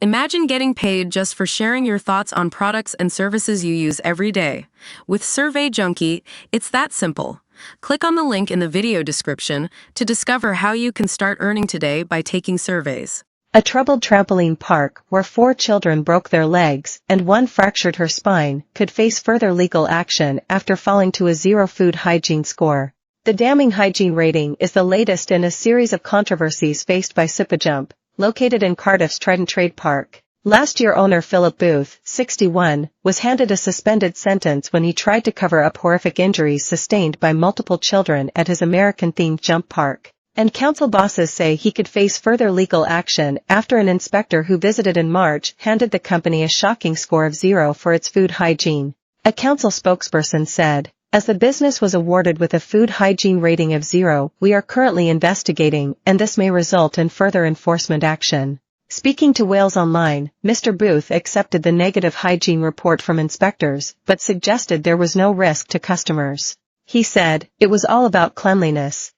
Imagine getting paid just for sharing your thoughts on products and services you use every day. With Survey Junkie, it's that simple. Click on the link in the video description to discover how you can start earning today by taking surveys. A troubled trampoline park where 4 children broke their legs and 1 fractured her spine could face further legal action after falling to a 0 food hygiene score. The damning hygiene rating is the latest in a series of controversies faced by Supajump, located in Cardiff's Trident Trade Park. Last year owner Philip Booth, 61, was handed a suspended sentence when he tried to cover up horrific injuries sustained by multiple children at his American-themed jump park. And council bosses say he could face further legal action after an inspector who visited in March handed the company a shocking score of 0 for its food hygiene. A council spokesperson said, "As the business was awarded with a food hygiene rating of 0, we are currently investigating and this may result in further enforcement action." Speaking to Wales Online, Mr. Booth accepted the negative hygiene report from inspectors, but suggested there was no risk to customers. He said, "It was all about cleanliness.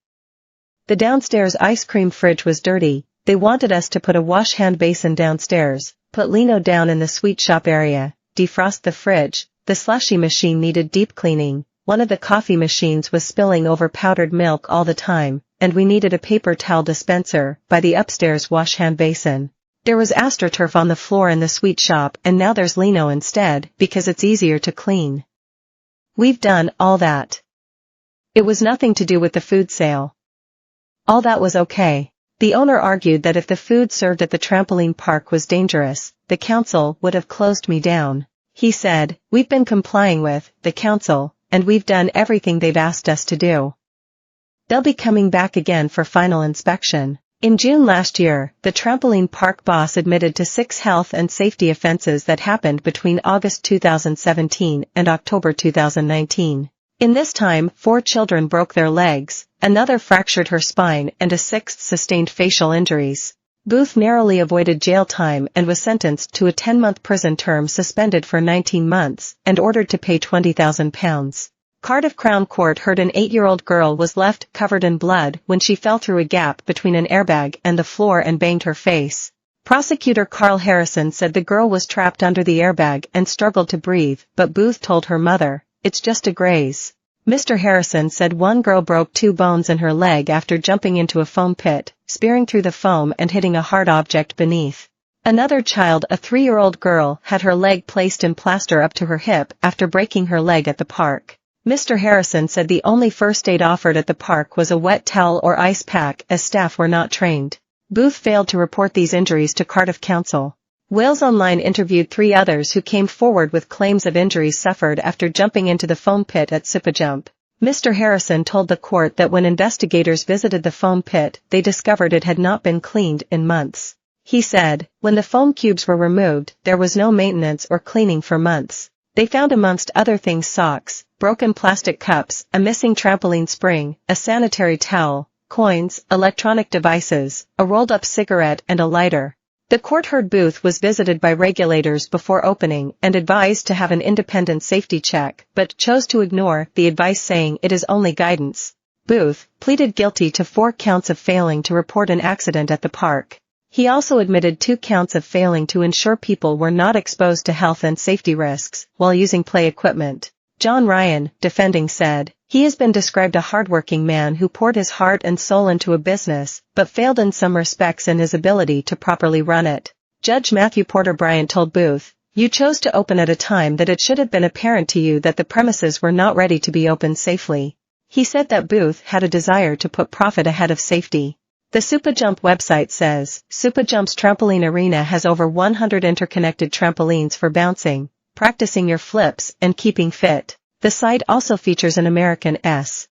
The downstairs ice cream fridge was dirty, they wanted us to put a wash hand basin downstairs, put lino down in the sweet shop area, defrost the fridge, the slushy machine needed deep cleaning, one of the coffee machines was spilling over powdered milk all the time, and we needed a paper towel dispenser by the upstairs wash hand basin. There was astroturf on the floor in the sweet shop and now there's lino instead because it's easier to clean. We've done all that. It was nothing to do with the food sale. All that was okay." The owner argued that if the food served at the trampoline park was dangerous, the council would have closed me down. He said, "We've been complying with the council, and we've done everything they've asked us to do. They'll be coming back again for final inspection." In June last year, the trampoline park boss admitted to 6 health and safety offenses that happened between August 2017 and October 2019. In this time, 4 children broke their legs, another fractured her spine and a 6th sustained facial injuries. Booth narrowly avoided jail time and was sentenced to a 10-month prison term suspended for 19 months and ordered to pay £20,000. Cardiff Crown Court heard an 8-year-old girl was left covered in blood when she fell through a gap between an airbag and the floor and banged her face. Prosecutor Carl Harrison said the girl was trapped under the airbag and struggled to breathe, but Booth told her mother, "It's just a graze." Mr. Harrison said one girl broke 2 bones in her leg after jumping into a foam pit, spearing through the foam and hitting a hard object beneath. Another child, a 3-year-old girl, had her leg placed in plaster up to her hip after breaking her leg at the park. Mr. Harrison said the only first aid offered at the park was a wet towel or ice pack as staff were not trained. Booth failed to report these injuries to Cardiff Council. Wales Online interviewed 3 others who came forward with claims of injuries suffered after jumping into the foam pit at Supajump. Mr. Harrison told the court that when investigators visited the foam pit, they discovered it had not been cleaned in months. He said, "When the foam cubes were removed, there was no maintenance or cleaning for months. They found amongst other things socks, broken plastic cups, a missing trampoline spring, a sanitary towel, coins, electronic devices, a rolled-up cigarette and a lighter." The court heard Booth was visited by regulators before opening and advised to have an independent safety check, but chose to ignore the advice saying it is only guidance. Booth pleaded guilty to 4 counts of failing to report an accident at the park. He also admitted 2 counts of failing to ensure people were not exposed to health and safety risks while using play equipment. John Ryan, defending, said, "He has been described a hardworking man who poured his heart and soul into a business, but failed in some respects in his ability to properly run it." Judge Matthew Porter Bryant told Booth, "You chose to open at a time that it should have been apparent to you that the premises were not ready to be opened safely." He said that Booth had a desire to put profit ahead of safety. The Supajump website says, Supajump's trampoline arena has over 100 interconnected trampolines for bouncing, practicing your flips, and keeping fit. The site also features an American S.